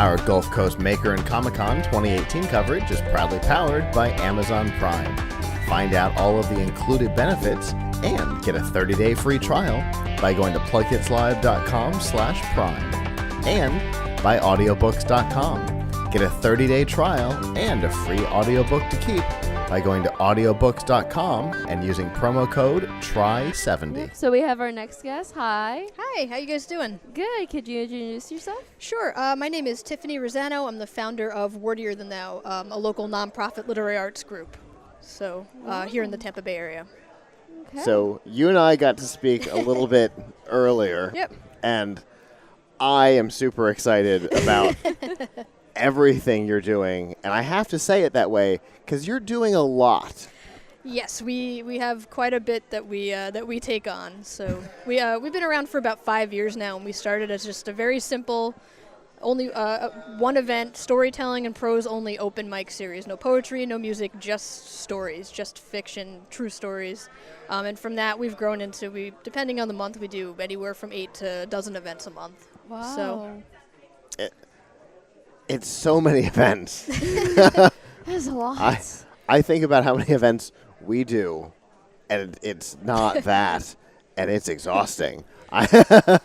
Our Gulf Coast Maker and Comic-Con 2018 coverage is proudly powered by Amazon Prime. Find out all of the included benefits and get a 30-day free trial by going to PLUGHITZlive.com/prime and by audiobooks.com. Get a 30-day trial and a free audiobook to keep by going to audiobooks.com and using promo code TRY70. So we have our next guest. Hi. Hi, how you guys doing? Good. Could you introduce yourself? Sure. My name is Tiffany Razzano. I'm the founder of Wordier Than Thou, a local nonprofit literary arts group. So here in the Tampa Bay area. Okay. So you and I got to speak a little bit earlier. Yep. And I am super excited about everything you're doing. And I have to say it that way because you're doing a lot. Yes, we have quite a bit that we take on. So we've been around for about 5 years now, and we started as just a very simple, only one event, storytelling and prose only open mic series. No poetry, no music, just stories, just fiction, true stories. And from that, we've grown into, depending on the month, we do anywhere from 8 to a dozen events a month. Wow. So It's so many events. That's a lot. I think about how many events we do, and it's not that, and it's exhausting. Well,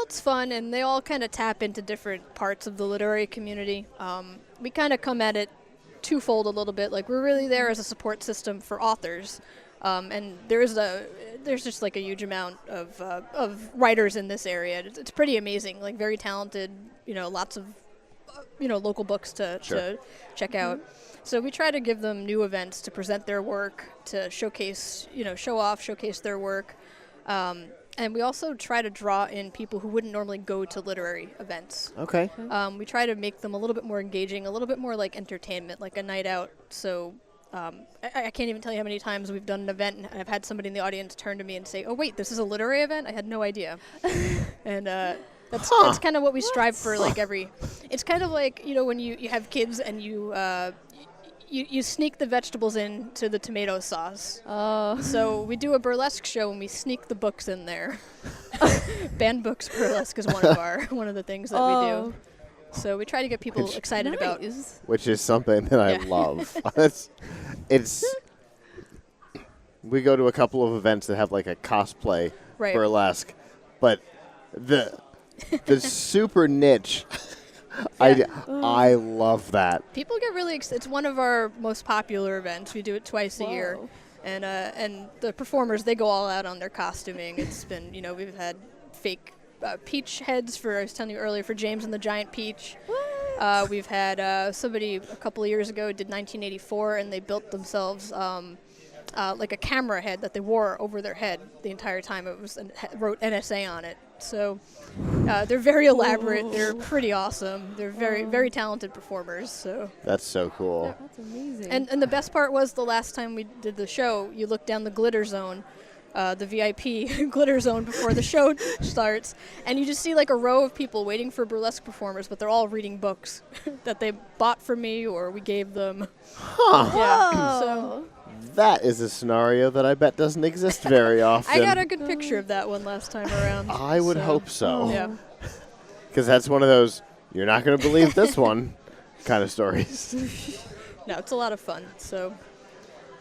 it's fun, and they all kind of tap into different parts of the literary community. We kind of come at it twofold a little bit. Like, we're really there as a support system for authors, and there's just like a huge amount of writers in this area. It's pretty amazing. Like, very talented. Lots of local books to check out. So we try to give them new events to present their work, to showcase their work. And we also try to draw in people who wouldn't normally go to literary events. Okay. We try to make them a little bit more engaging, a little bit more like entertainment, like a night out. So I can't even tell you how many times we've done an event and I've had somebody in the audience turn to me and say, "Oh, wait, this is a literary event? I had no idea." And that's kind of what we strive for. It's kind of like, when you have kids and you sneak the vegetables into the tomato sauce. Oh. So we do a burlesque show and we sneak the books in there. Banned books burlesque is one of the things that we do. So we try to get people excited about. Which is something that I love. It's we go to a couple of events that have like a cosplay burlesque, but the super niche. I love that. People get really excited. It's one of our most popular events. We do it twice a year. And the performers, they go all out on their costuming. It's been, we've had fake peach heads I was telling you earlier, for James and the Giant Peach. What? We've had somebody a couple of years ago did 1984, and they built themselves like a camera head that they wore over their head the entire time. Wrote NSA on it. So they're very elaborate. Whoa. They're pretty awesome. They're very, very talented performers. So That's so cool. That's amazing. and the best part was the last time we did the show, you look down the glitter zone, the VIP glitter zone before the show starts, and you just see like a row of people waiting for burlesque performers, but they're all reading books that they bought from me or we gave them. Huh. Yeah. So That is a scenario that I bet doesn't exist very often. I got a good picture of that one last time around. I would hope so. Yeah. Because that's one of those, you're not going to believe this one kind of stories. No, it's a lot of fun. So,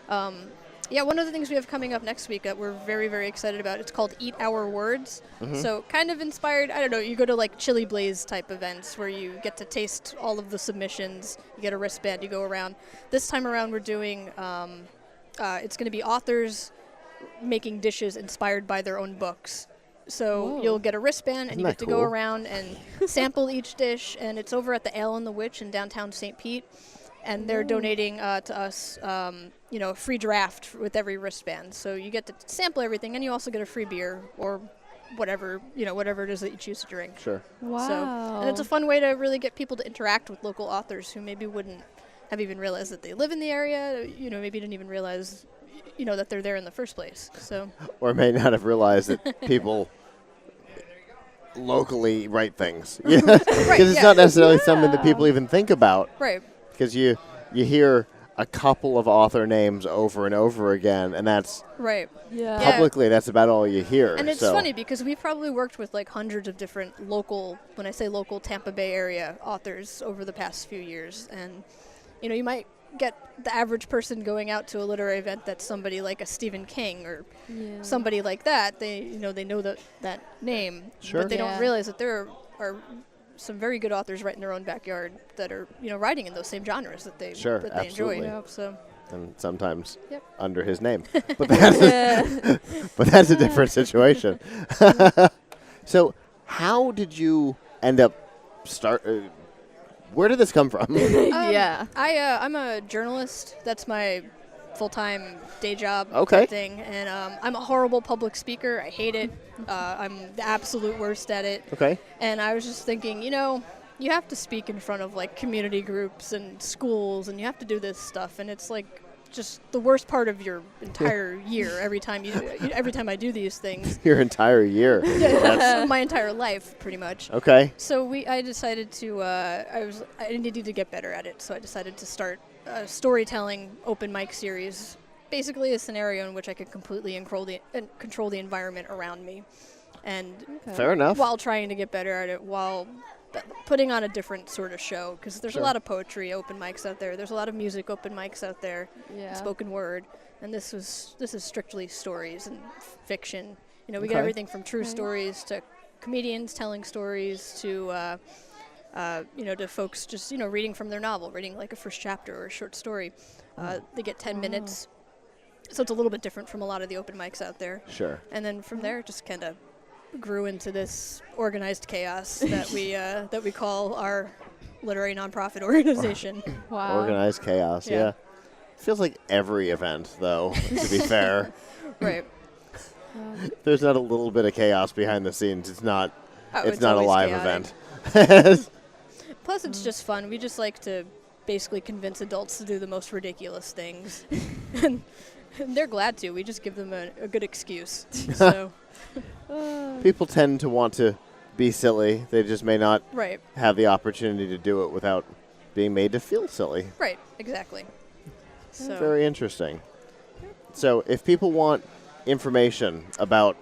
one of the things we have coming up next week that we're very, very excited about, it's called Eat Our Words. So kind of inspired, I don't know, you go to like Chili Blaze type events where you get to taste all of the submissions, you get a wristband, you go around. This time around we're doing, it's going to be authors making dishes inspired by their own books. So you'll get a wristband and you get to go around and sample each dish, and it's over at the Ale and the Witch in downtown St. Pete. And they're donating to us, a free draft with every wristband. So you get to sample everything, and you also get a free beer or whatever it is that you choose to drink. Sure. Wow. So, and it's a fun way to really get people to interact with local authors who maybe wouldn't have even realized that they live in the area. Maybe didn't even realize, that they're there in the first place. So. Or may not have realized that people locally write things. Because it's not necessarily something that people even think about. Right. Because you hear a couple of author names over and over again, and that's right. Yeah. publicly. That's about all you hear. And it's so. funny because we've probably worked with like hundreds of different local, when I say local, Tampa Bay area authors over the past few years, and you might get the average person going out to a literary event that's somebody like a Stephen King or somebody like that. They know that name, Sure. but they don't realize that there are some very good authors right in their own backyard that are writing in those same genres that they absolutely. enjoy. So. And sometimes Yep. under his name, but that's a different situation. So, how did you end up where did this come from? I'm a journalist. That's my full-time day job thing. And I'm a horrible public speaker. I hate it. I'm the absolute worst at it. Okay. And I was just thinking, you have to speak in front of like community groups and schools, and you have to do this stuff, and it's like just the worst part of your entire year every time I do these things. Your entire year. My entire life, pretty much. Okay. So I decided to I needed to get better at it, so I decided to start a storytelling open mic series, basically a scenario in which I could completely control the environment around me, and fair enough. While trying to get better at it, while putting on a different sort of show, because there's a lot of poetry open mics out there. There's a lot of music open mics out there, spoken word, and this is strictly stories and fiction. We get everything from true stories to comedians telling stories to to folks just reading from their novel, reading like a first chapter or a short story. They get 10 minutes, so it's a little bit different from a lot of the open mics out there. Sure. And then from there, just kind of grew into this organized chaos that we call our literary nonprofit organization. Wow. Organized chaos, yeah. Feels like every event, though, to be fair. Right. There's not a little bit of chaos behind the scenes. It's not a live chaotic event. Plus, it's just fun. We just like to basically convince adults to do the most ridiculous things. and they're glad to. We just give them a good excuse. So People tend to want to be silly. They just may not right. have the opportunity to do it without being made to feel silly. Right, exactly. So Very interesting. So if people want information about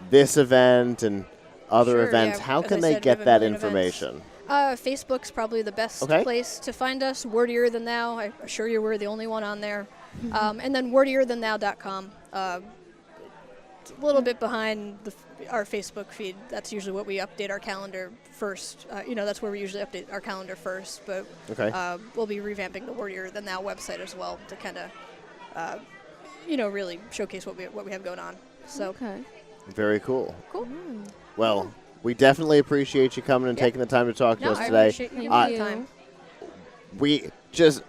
this event and other events, how as can I they said, we have get a that million information? Facebook's probably the best place to find us. Wordier Than Thou. I assure you we're the only one on there. And then WordierThanThou.com. A little bit behind our Facebook feed. That's usually what we update our calendar first. That's where we usually update our calendar first. But we'll be revamping the Wordier Than Thou website as well to kind of, really showcase what we have going on. So Very cool. Cool. Well, we definitely appreciate you coming and taking the time to talk to us I today. appreciate you giving me the time. We just,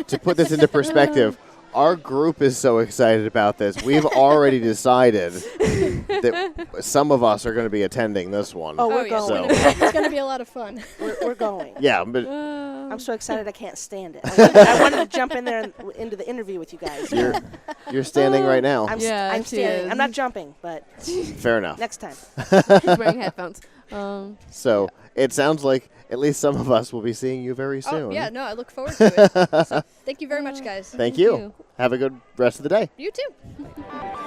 to put this into perspective, our group is so excited about this. We've already decided that some of us are going to be attending this one. Oh, we're going. So. It's going to be a lot of fun. We're going. Yeah, but I'm so excited I can't stand it. I wanted to jump in there into the interview with you guys. you're standing right now. I'm she standing. is. I'm not jumping, but Fair enough. next time. She's wearing headphones. So it sounds like at least some of us will be seeing you very soon. Oh, yeah, no, I look forward to it. So, thank you very much, guys. Thank you. Have a good rest of the day. You too.